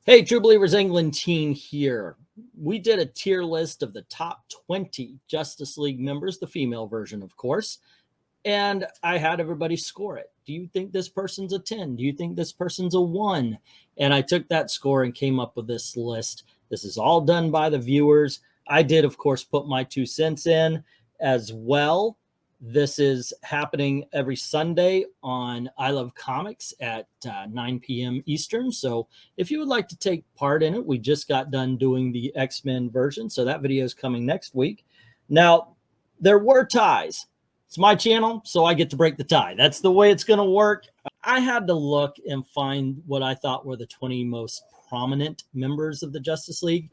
Hey, True Believers England team here. We did a tier list of the top 20 Justice League members, the female version, of course, and I had everybody score it. Do you think this person's a 10? Do you think this person's a 1? And I took that score and came up with this list. This is all done by the viewers. I did, of course, put my 2 cents in as well. This is happening every Sunday on I Love Comics at 9 p.m. Eastern. So if you would like to take part in it, we just got done doing the X-Men version. So that video is coming next week. Now, there were ties. It's my channel, so I get to break the tie. That's the way it's going to work. I had to look and find what I thought were the 20 most prominent members of the Justice League.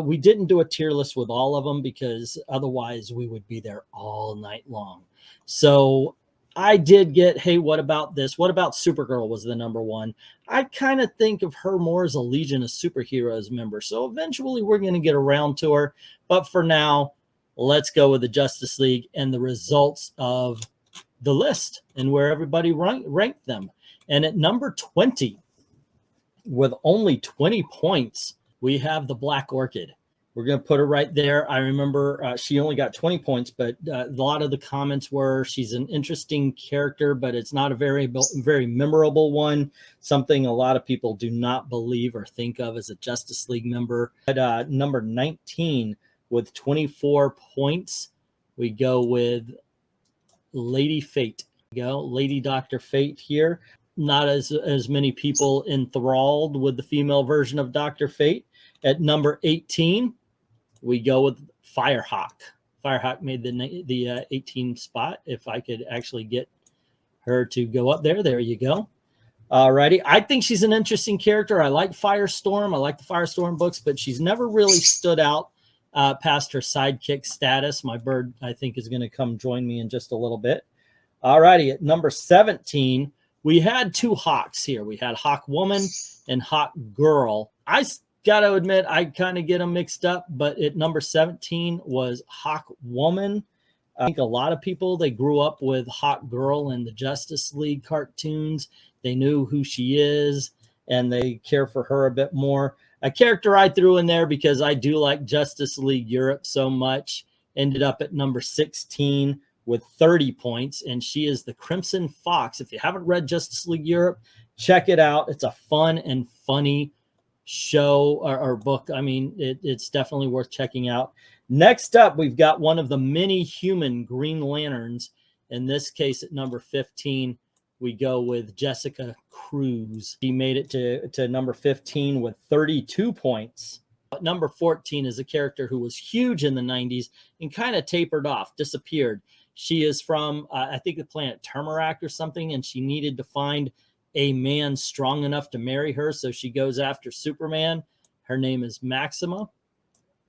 We didn't do a tier list with all of them because otherwise we would be there all night long. So I did get, hey, what about this? What about Supergirl was the number 1? I kind of think of her more as a Legion of Superheroes member. So eventually we're going to get around to her. But for now, let's go with the Justice League and the results of the list and where everybody ranked them. And at number 20, with only 20 points, we have the Black Orchid. We're going to put her right there. I remember she only got 20 points, but a lot of the comments were she's an interesting character, but it's not a very memorable one. Something a lot of people do not believe or think of as a Justice League member. At number 19 with 24 points, we go with Lady Fate. Lady Dr. Fate here. Not as many people enthralled with the female version of Dr. Fate. At number 18, we go with Firehawk. Firehawk made the 18 spot. If I could actually get her to go up there. There you go. Alrighty. I think she's an interesting character. I like Firestorm. I like the Firestorm books, but she's never really stood out past her sidekick status. My bird, I think, is going to come join me in just a little bit. Alrighty. At number 17, we had 2 Hawks here. We had Hawk Woman and Hawk Girl. I got to admit, I kind of get them mixed up, but at number 17 was Hawk Woman. I think a lot of people, they grew up with Hawk Girl in the Justice League cartoons. They knew who she is, and they care for her a bit more. A character I threw in there because I do like Justice League Europe so much, ended up at number 16 with 30 points, and she is the Crimson Fox. If you haven't read Justice League Europe, check it out. It's a fun and funny show or book. I mean, it's definitely worth checking out. Next up, we've got one of the many human Green Lanterns. In this case, at number 15, we go with Jessica Cruz. She made it to number 15 with 32 points. Number 14 is a character who was huge in the 90s and kind of tapered off, disappeared. She is from, I think, the planet Turmeric or something, and she needed to find a man strong enough to marry her, so she goes after Superman. Her name is Maxima,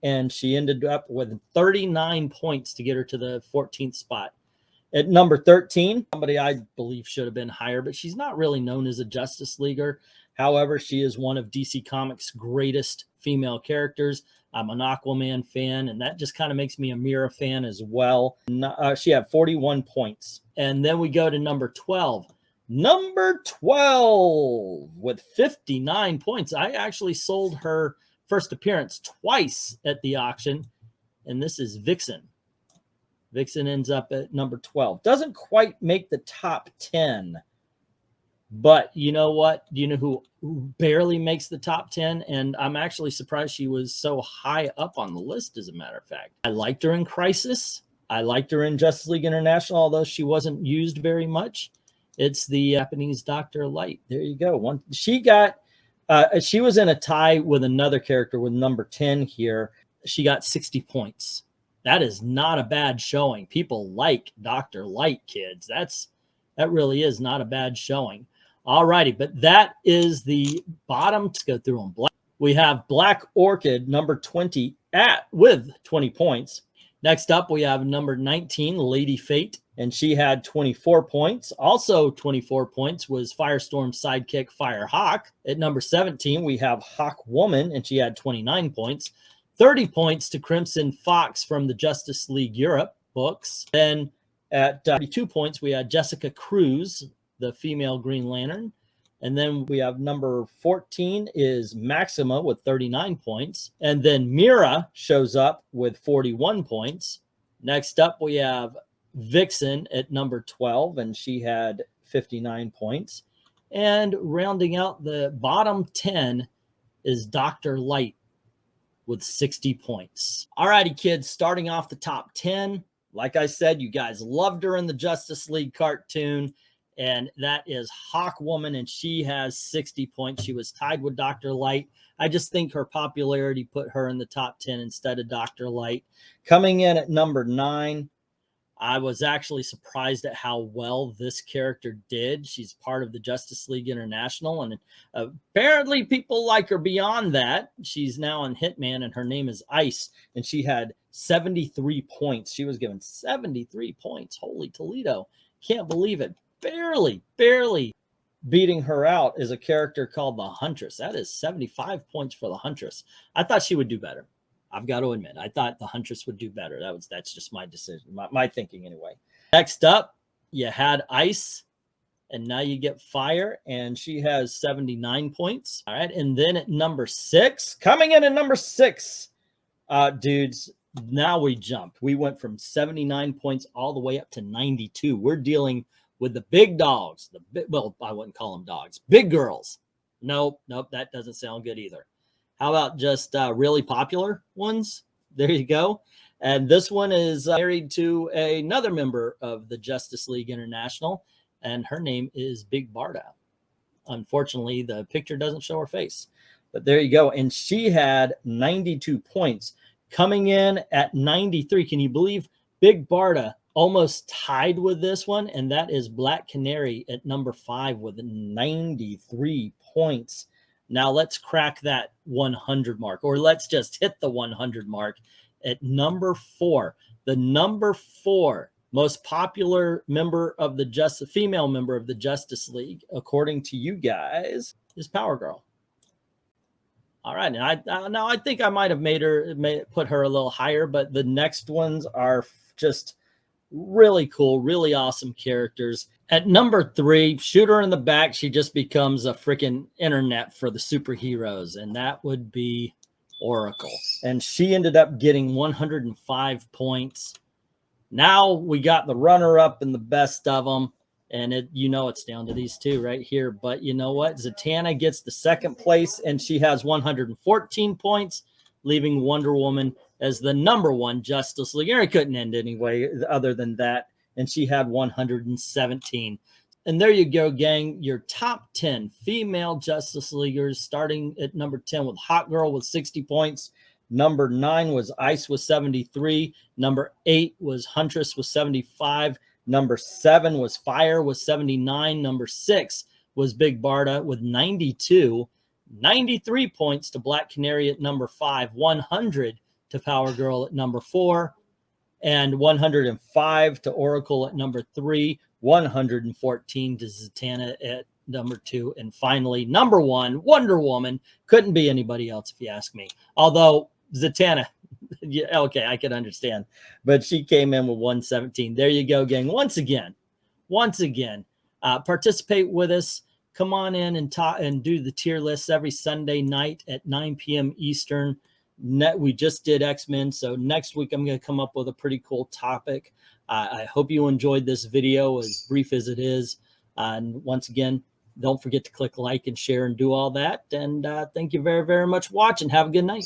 and she ended up with 39 points to get her to the 14th spot. At number 13, somebody I believe should have been higher, but she's not really known as a Justice Leaguer. However, she is one of DC Comics' greatest female characters. I'm an Aquaman fan, and that just kind of makes me a Mira fan as well. She had 41 points. And then we go to number 12. Number 12 with 59 points. I actually sold her first appearance twice at the auction, and this is Vixen. Vixen ends up at number 12. Doesn't quite make the top 10, but you know what? You know who barely makes the top 10? And I'm actually surprised she was so high up on the list, as a matter of fact. I liked her in Crisis. I liked her in Justice League International, although she wasn't used very much. It's the Japanese Dr. Light. There you go. She was in a tie with another character with number 10 here. She got 60 points. That is not a bad showing. People like Dr. Light, kids. That really is not a bad showing. All righty, but that is the bottom. Let's go through them. We have Black Orchid, number 20, with 20 points. Next up, we have number 19, Lady Fate, and she had 24 points. Also 24 points was Firestorm's sidekick, Firehawk. At number 17, we have Hawk Woman, and she had 29 points. 30 points to Crimson Fox from the Justice League Europe books. Then at 32 points, we had Jessica Cruz, the female Green Lantern. And then we have number 14 is Maxima with 39 points. And then Mira shows up with 41 points. Next up, we have Vixen at number 12, and she had 59 points. And rounding out the bottom 10 is Dr. Light with 60 points. All righty, kids, starting off the top 10. Like I said, you guys loved her in the Justice League cartoon, and that is Hawkwoman, and she has 60 points. She was tied with Dr. Light. I just think her popularity put her in the top 10 instead of Dr. Light. Coming in at number 9, I was actually surprised at how well this character did. She's part of the Justice League International, and apparently people like her beyond that. She's now on Hitman, and her name is Ice, and she had 73 points. She was given 73 points. Holy Toledo. Can't believe it. Barely beating her out is a character called the Huntress. That is 75 points for the Huntress. I thought she would do better. I've got to admit, I thought the Huntress would do better. That's just my decision, my thinking anyway. Next up, you had Ice, and now you get Fire, and she has 79 points. All right, and then at number 6, coming in at number 6, dudes, now we jumped. We went from 79 points all the way up to 92. We're dealing with the big dogs. Well, I wouldn't call them dogs. Big girls. Nope, that doesn't sound good either. How about just really popular ones? There you go. And this one is married to another member of the Justice League International, and her name is Big Barda. Unfortunately, the picture doesn't show her face, but there you go. And she had 92 points. Coming in at 93, can you believe Big Barda almost tied with this one? And that is Black Canary at number 5 with 93 points. Now let's crack that 100 mark, or let's just hit the 100 mark at number 4. The number 4 most popular member of the female member of the Justice League, according to you guys, is Power Girl. All right, and I think I might have put her a little higher, but the next ones are just really cool, really awesome characters. At number 3, shoot her in the back. She just becomes a freaking internet for the superheroes, and that would be Oracle. And she ended up getting 105 points. Now we got the runner-up and the best of them, and it's down to these two right here. But you know what? Zatanna gets the second place, and she has 114 points, leaving Wonder Woman as the number 1 Justice League. It couldn't end anyway other than that. And she had 117. And there you go, gang. Your top 10 female Justice Leaguers, starting at number 10 with Hot Girl with 60 points. Number 9 was Ice with 73. Number 8 was Huntress with 75. Number 7 was Fire with 79. Number 6 was Big Barda with 92. 93 points to Black Canary at number 5. 100 to Power Girl at number 4. And 105 to Oracle at number 3, 114 to Zatanna at number 2, and finally, number 1, Wonder Woman. Couldn't be anybody else if you ask me. Although Zatanna, yeah, okay, I could understand, but she came in with 117. There you go, gang. Once again, participate with us. Come on in and do the tier lists every Sunday night at 9 p.m. Eastern. We just did X-Men, so next week I'm going to come up with a pretty cool topic. I hope you enjoyed this video, as brief as it is. And once again, don't forget to click like and share and do all that. And thank you very, very much for watching. Have a good night.